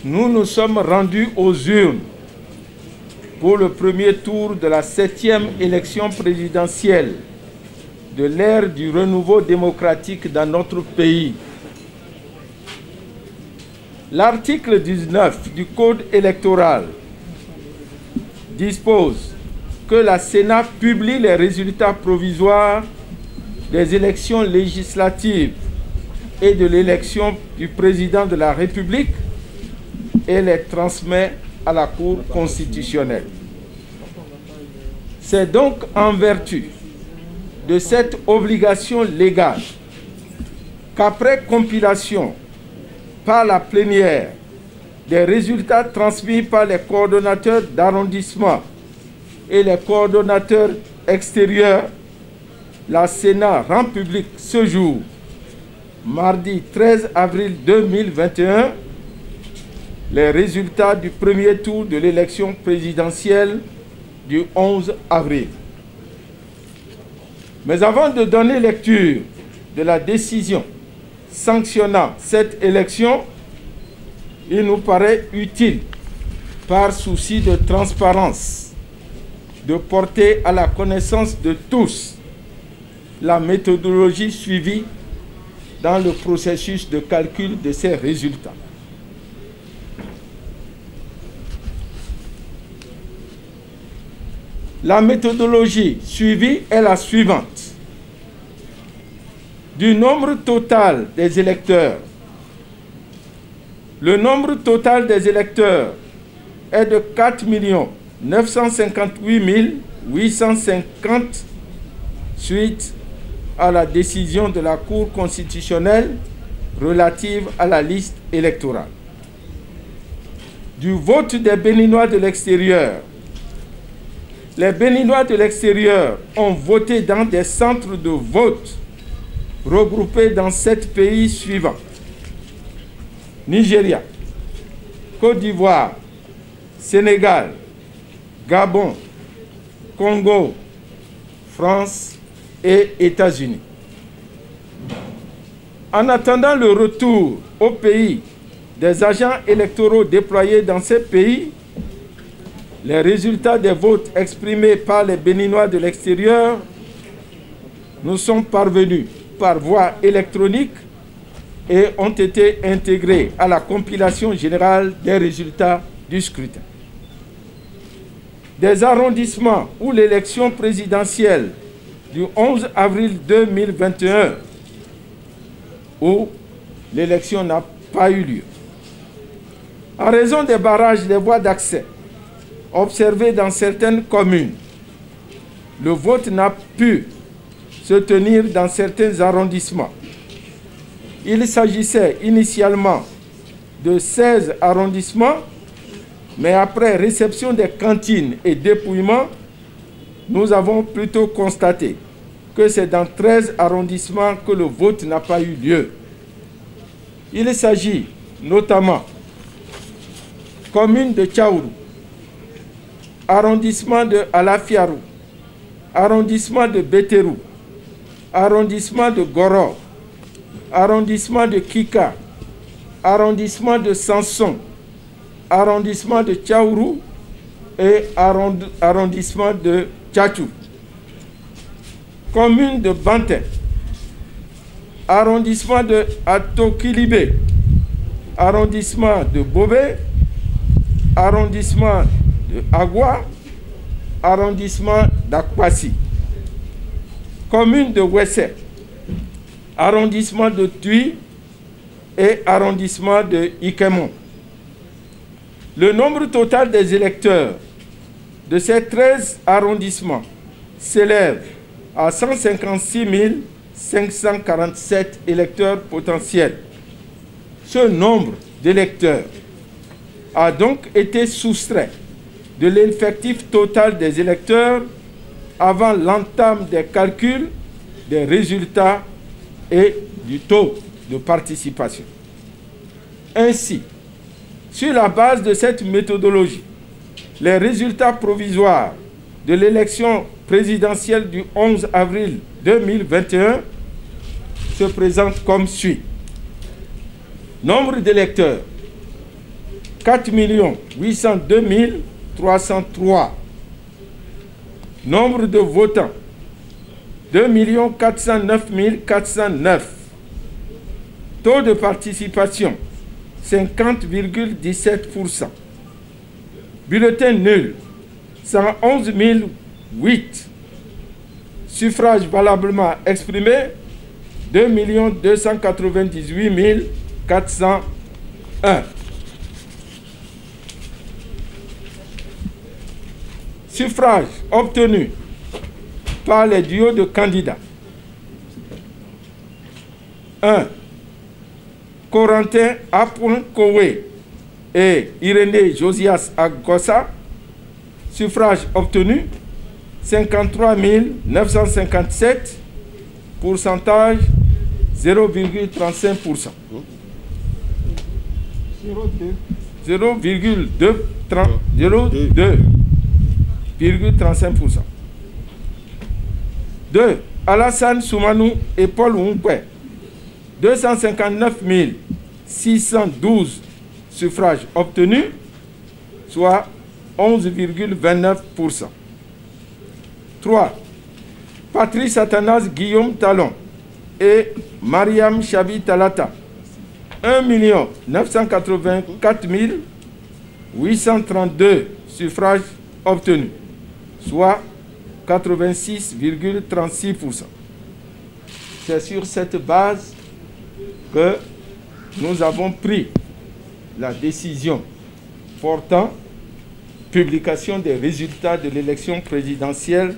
nous nous sommes rendus aux urnes pour le premier tour de la 7e élection présidentielle de l'ère du renouveau démocratique dans notre pays. L'article 19 du Code électoral dispose que la Sénat publie les résultats provisoires des élections législatives et de l'élection du président de la République et les transmet à la Cour constitutionnelle. C'est donc en vertu de cette obligation légale qu'après compilation par la plénière des résultats transmis par les coordonnateurs d'arrondissement et les coordonnateurs extérieurs, la Sénat rend public ce jour, mardi 13 avril 2021, les résultats du premier tour de l'élection présidentielle du 11 avril. Mais avant de donner lecture de la décision sanctionnant cette élection, il nous paraît utile, par souci de transparence, de porter à la connaissance de tous la méthodologie suivie dans le processus de calcul de ces résultats. La méthodologie suivie est la suivante. Du nombre total des électeurs, le nombre total des électeurs est de 4 958 850 suite à la décision de la Cour constitutionnelle relative à la liste électorale. Du vote des Béninois de l'extérieur, les Béninois de l'extérieur ont voté dans des centres de vote regroupés dans 7 pays suivants: Nigeria, Côte d'Ivoire, Sénégal, Gabon, Congo, France et États-Unis. En attendant le retour au pays des agents électoraux déployés dans ces pays, les résultats des votes exprimés par les Béninois de l'extérieur nous sont parvenus par voie électronique et ont été intégrés à la compilation générale des résultats du scrutin. Des arrondissements où l'élection présidentielle du 11 avril 2021, où l'élection n'a pas eu lieu. En raison des barrages des voies d'accès observés dans certaines communes, le vote n'a pu se tenir dans certains arrondissements. Il s'agissait initialement de 16 arrondissements, mais après réception des cantines et dépouillement, nous avons plutôt constaté que c'est dans 13 arrondissements que le vote n'a pas eu lieu. Il s'agit notamment commune de Tchaourou, arrondissement de Alafiarou, arrondissement de Béterou, arrondissement de Goro, arrondissement de Kika, arrondissement de Sanson, arrondissement de Tchaourou et arrondissement de Tchatchou, commune de Banté, arrondissement de Atokilibé, arrondissement de Bobé, arrondissement de Agua, arrondissement d'Akwasi, commune de Wessé, arrondissement de Tui et arrondissement de Ikemon. Le nombre total des électeurs de ces 13 arrondissements s'élève à 156 547 électeurs potentiels. Ce nombre d'électeurs a donc été soustrait de l'effectif total des électeurs avant l'entame des calculs des résultats et du taux de participation. Ainsi, sur la base de cette méthodologie, les résultats provisoires de l'élection présidentielle du 11 avril 2021 se présentent comme suit. Nombre d'électeurs, 4 802 303. Nombre de votants, 2 409 409. Taux de participation, 50,17%. Bulletin nul, 111 008. Suffrages valablement exprimés, 2 298 401. Suffrages obtenus par les duos de candidats. 1. Corentin Apouin-Koué et Irénée Josias Agossa. Suffrages obtenus 53 957. Pourcentage 0,35%. 0,35%. 2. Alassane Soumanou et Paul Humpé. 259 612 suffrages obtenus, soit 11,29%. 3. Patrice Athanas Guillaume Talon et Mariam Chabi Talata. 1 984 832 suffrages obtenus, soit 86,36%. C'est sur cette base que nous avons pris la décision portant publication des résultats de l'élection présidentielle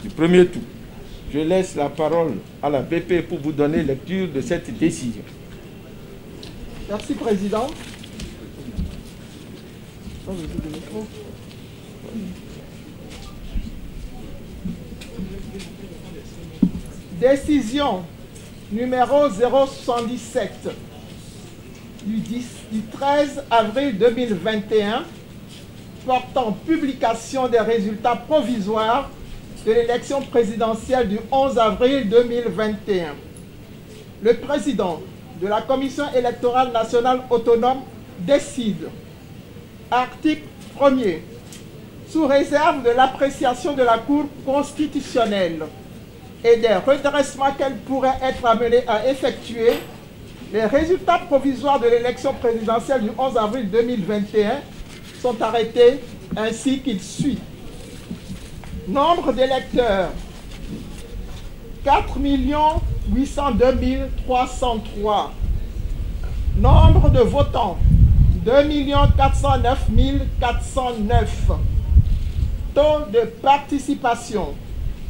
du premier tour. Je laisse la parole à la BP pour vous donner lecture de cette décision. Merci, Président. Décision numéro 077 du 13 avril 2021 portant publication des résultats provisoires de l'élection présidentielle du 11 avril 2021. Le président de la Commission électorale nationale autonome décide. Article 1er. Sous réserve de l'appréciation de la Cour constitutionnelle et des redressements qu'elle pourrait être amenée à effectuer, les résultats provisoires de l'élection présidentielle du 11 avril 2021 sont arrêtés ainsi qu'il suit. Nombre d'électeurs, 4 802 303. Nombre de votants, 2 409 409. Taux de participation,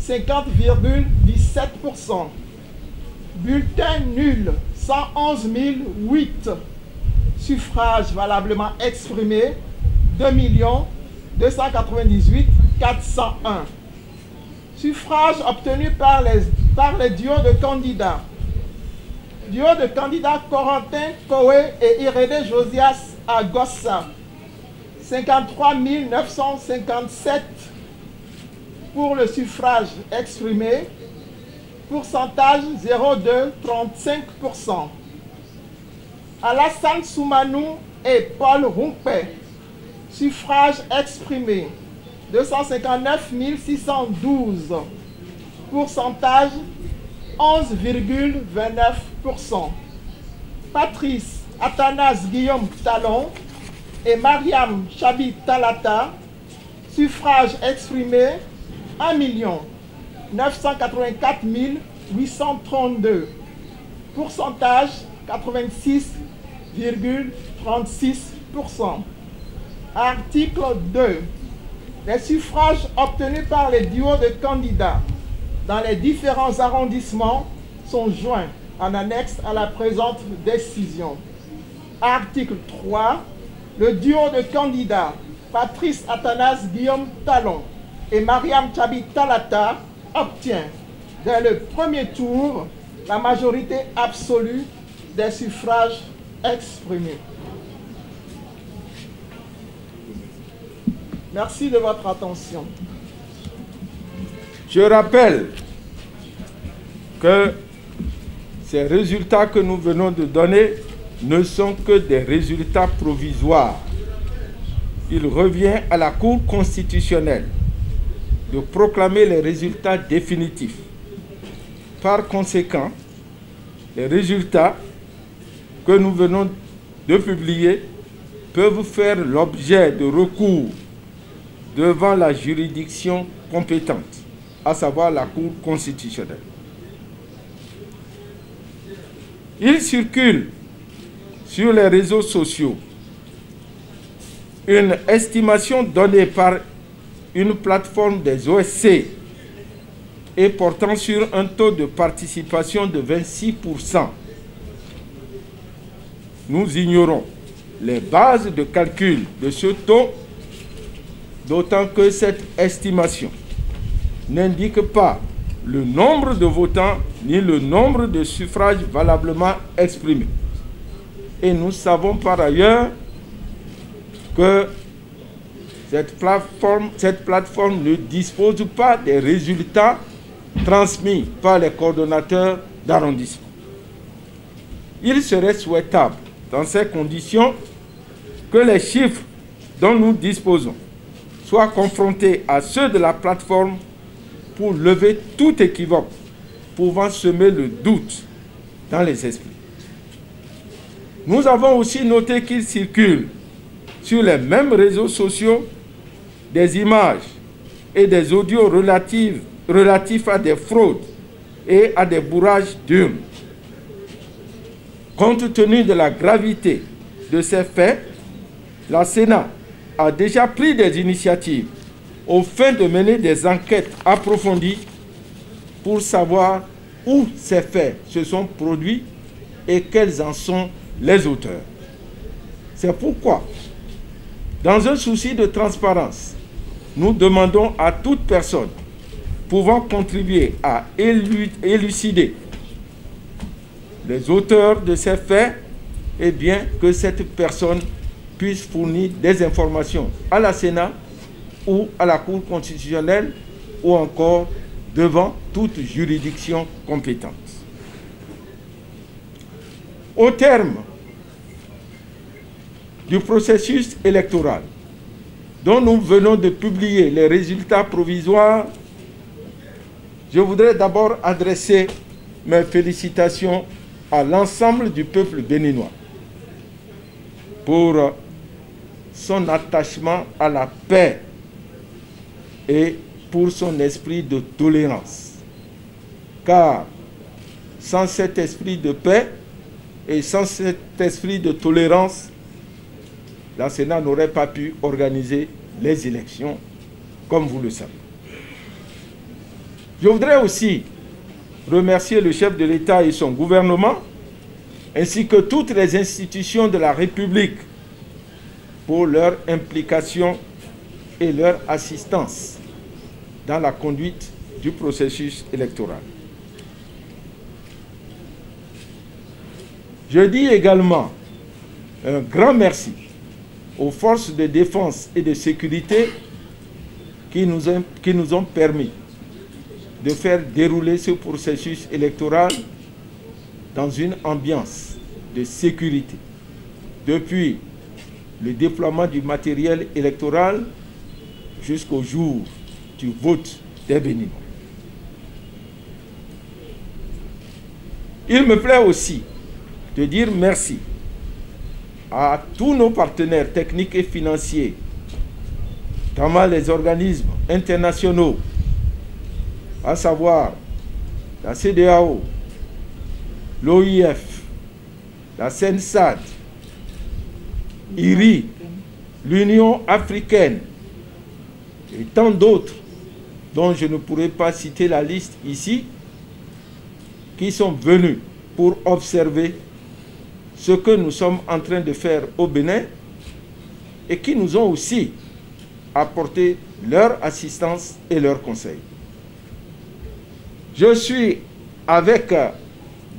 50,17%. Bulletin nul, 111 008. Suffrages valablement exprimés, 2 298 401. Suffrages obtenus par les duos de candidats. Duo de candidats Corentin Koué et Irénée Josias Agossa. 53 957 pour le suffrage exprimé. Pourcentage 0,235%. Alassane Soumanou et Paul Humpé. Suffrage exprimé 259 612. Pourcentage 11,29%. Patrice Athanas Guillaume Talon et Mariam Chabi Talata. Suffrage exprimé 1 984 832. Pourcentage 86,36%. Article 2. Les suffrages obtenus par les duos de candidats dans les différents arrondissements sont joints en annexe à la présente décision. Article 3. Le duo de candidats Patrice Athanas Guillaume Talon et Mariam Chabi Talata obtient dès le premier tour la majorité absolue des suffrages exprimés. Merci de votre attention. Je rappelle que ces résultats que nous venons de donner ne sont que des résultats provisoires. il revient à la Cour constitutionnelle de proclamer les résultats définitifs. Par conséquent, les résultats que nous venons de publier peuvent faire l'objet de recours devant la juridiction compétente, à savoir la Cour constitutionnelle. Il circule sur les réseaux sociaux une estimation donnée par une plateforme des OSC et portant sur un taux de participation de 26%. Nous ignorons les bases de calcul de ce taux, d'autant que cette estimation n'indique pas le nombre de votants ni le nombre de suffrages valablement exprimés. Et nous savons par ailleurs que cette plateforme ne dispose pas des résultats transmis par les coordonnateurs d'arrondissement. Il serait souhaitable, dans ces conditions, que les chiffres dont nous disposons soient confrontés à ceux de la plateforme pour lever tout équivoque pouvant semer le doute dans les esprits. Nous avons aussi noté qu'il circule sur les mêmes réseaux sociaux des images et des audios relatifs à des fraudes et à des bourrages d'urnes. Compte tenu de la gravité de ces faits, la Sénat a déjà pris des initiatives au fin de mener des enquêtes approfondies pour savoir où ces faits se sont produits et quels en sont les auteurs. C'est pourquoi, dans un souci de transparence, nous demandons à toute personne pouvant contribuer à élucider les auteurs de ces faits, eh bien, que cette personne puisse fournir des informations à la Sénat ou à la Cour constitutionnelle ou encore devant toute juridiction compétente. Au terme du processus électoral dont nous venons de publier les résultats provisoires, je voudrais d'abord adresser mes félicitations à l'ensemble du peuple béninois pour son attachement à la paix et pour son esprit de tolérance. Car sans cet esprit de paix et sans cet esprit de tolérance, la Sénat n'aurait pas pu organiser les élections, comme vous le savez. Je voudrais aussi remercier le chef de l'État et son gouvernement, ainsi que toutes les institutions de la République pour leur implication et leur assistance dans la conduite du processus électoral. Je dis également un grand merci aux forces de défense et de sécurité qui nous ont permis de faire dérouler ce processus électoral dans une ambiance de sécurité, depuis le déploiement du matériel électoral jusqu'au jour du vote des Béninois. Il me plaît aussi de dire merci à tous nos partenaires techniques et financiers, notamment les organismes internationaux, à savoir la CEDEAO, l'OIF, la CENSAD, IRI, l'Union africaine et tant d'autres dont je ne pourrais pas citer la liste ici, qui sont venus pour observer ce que nous sommes en train de faire au Bénin et qui nous ont aussi apporté leur assistance et leurs conseils. Je suis avec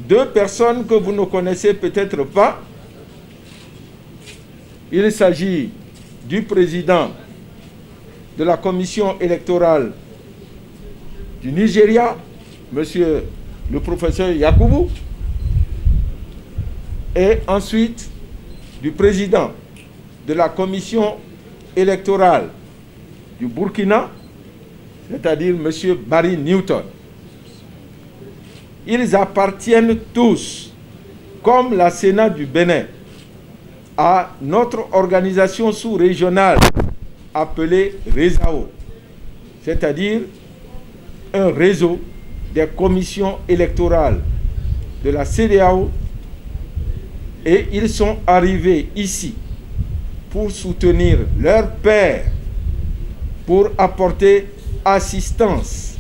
deux personnes que vous ne connaissez peut-être pas. Il s'agit du président de la commission électorale du Nigeria, monsieur le professeur Yakubu, et ensuite du président de la commission électoral du Burkina, c'est-à-dire M. Barry Newton. Ils appartiennent tous, comme la Sénat du Bénin, à notre organisation sous-régionale appelée RESAO, c'est-à-dire un réseau des commissions électorales de la CEDEAO, et ils sont arrivés ici pour soutenir leurs pairs, pour apporter assistance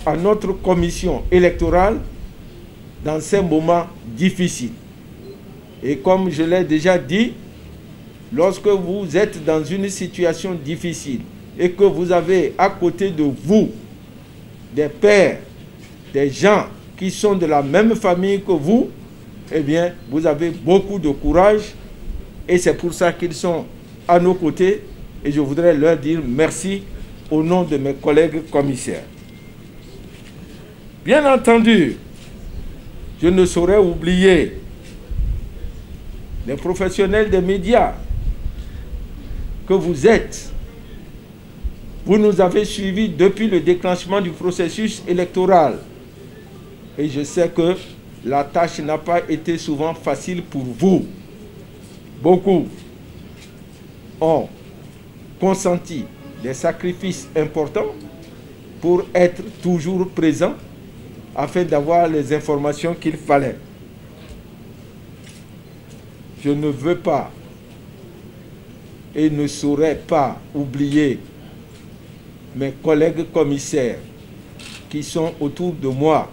à notre commission électorale dans ces moments difficiles. Et comme je l'ai déjà dit, lorsque vous êtes dans une situation difficile et que vous avez à côté de vous des pères, des gens qui sont de la même famille que vous, eh bien, vous avez beaucoup de courage et c'est pour ça qu'ils sont à nos côtés et je voudrais leur dire merci au nom de mes collègues commissaires. Bien entendu, je ne saurais oublier les professionnels des médias que vous êtes. Vous nous avez suivis depuis le déclenchement du processus électoral. Et je sais que la tâche n'a pas été souvent facile pour vous. Beaucoup ont consenti des sacrifices importants pour être toujours présents afin d'avoir les informations qu'il fallait. Je ne veux pas et ne saurais pas oublier mes collègues commissaires qui sont autour de moi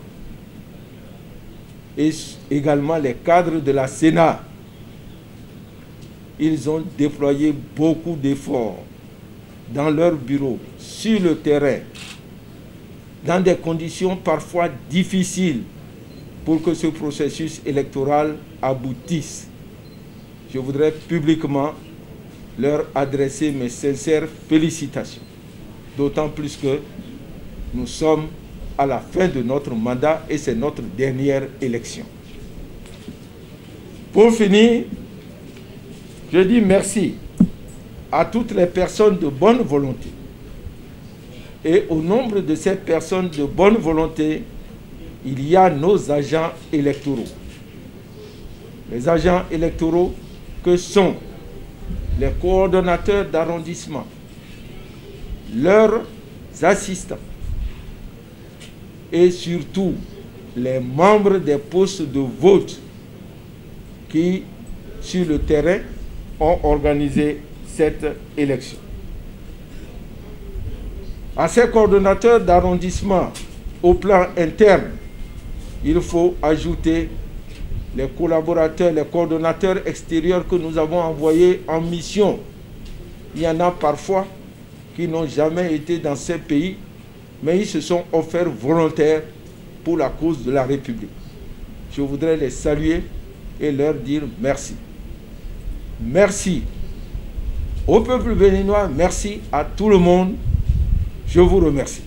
et également les cadres de la Sénat. Ils ont déployé beaucoup d'efforts dans leur bureau, sur le terrain, dans des conditions parfois difficiles pour que ce processus électoral aboutisse. Je voudrais publiquement leur adresser mes sincères félicitations. D'autant plus que nous sommes à la fin de notre mandat et c'est notre dernière élection. Pour finir, je dis merci à toutes les personnes de bonne volonté. Et au nombre de ces personnes de bonne volonté, il y a nos agents électoraux. Les agents électoraux que sont les coordonnateurs d'arrondissement, leurs assistants et surtout les membres des postes de vote qui, sur le terrain, ont organisé cette élection. À ces coordonnateurs d'arrondissement, au plan interne, il faut ajouter les collaborateurs, les coordonnateurs extérieurs que nous avons envoyés en mission. Il y en a parfois qui n'ont jamais été dans ces pays, mais ils se sont offerts volontaires pour la cause de la République. Je voudrais les saluer et leur dire merci. Merci au peuple béninois, merci à tout le monde. Je vous remercie.